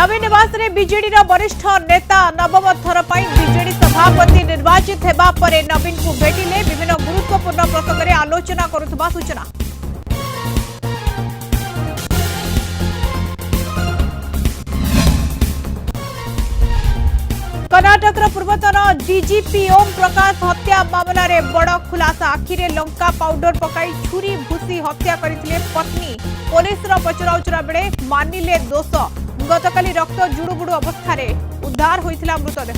नवीन निवास रे बीजेडी वरिष्ठ नेता नवम थर बीजेडी सभापति निर्वाचित होगा पर नवीन को भेटिले विभिन्न गुरुत्वपूर्ण प्रसंग में आलोचना करुवा सूचना। कर्नाटक पूर्वतन डीजीपी ओम प्रकाश हत्या मामला रे बड़ खुलासा। आखिरे लंका पाउडर पकाई छुरी भूसी हत्या करथिले पत्नी। पुलिस पचराउचरा बेले मानिले दोष। गतकाली रक्त जुड़ुबुड़ु अवस्था रे उद्धार होइथिला मृतदेह।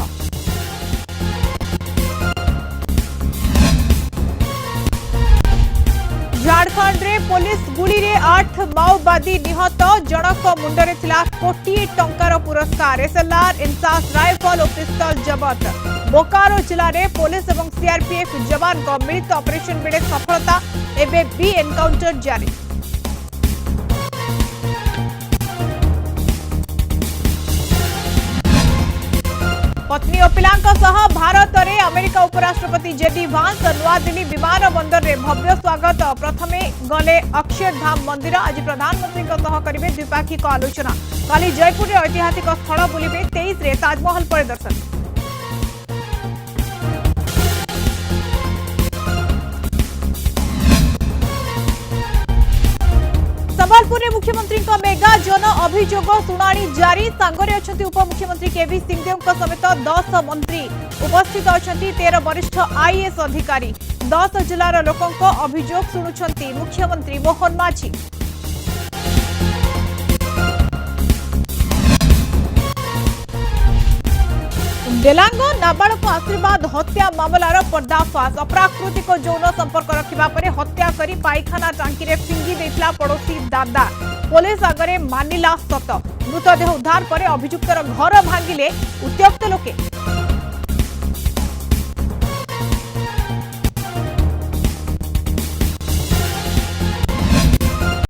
झारखंड रे पुलिस गुली रे 8 माओवादी निहत। जनक मुंडरे थिला कोटी टंकार पुरस्कार। एसएलआर इंसास राइफल और पिस्तल जबत। बोकारो जिले में पुलिस और सीआरपीएफ जवान को मिलित ऑपरेशन बेले सफलता। एबे बी एनकाउंटर जारी। पत्नी और पिलांक सह भारत में अमेरिका उपराष्ट्रपति जेडी वांस नवा दिल्ली विमान बंदर रे भव्य स्वागत। प्रथमे गले अक्षरधाम मंदिर। आज प्रधानमंत्री करेंगे द्विपाक्षिक आलोचना। काली जयपुर में ऐतिहासिक स्थल बुलिबे। 23 रे ताजमहल परिदर्शन। संबलपुर में मुख्यमंत्री मेगा जन अभियोग शुणाणी जारी। सांगरे अछंती उपमुख्यमंत्री केवी सिंहदेव समेत 10 मंत्री उपस्थित अछंती। 13 वरिष्ठ आईएएस अधिकारी। 10 जिलार लोकों अभियोग शुणुछंती मुख्यमंत्री मोहन माझी। डेलांग नाबालक आशीर्वाद हत्या मामलार पर्दाफाश। अप्राकृतिक यौन संपर्क रखा पर हत्या करी पायखाना टांकी रे फिंगी देथिला पड़ोसी दादा। पुलिस आगरे मानिला सत। मृतदेह उद्धार पर अभियुक्तर घर भांगिले उत्त्यक्त लोके।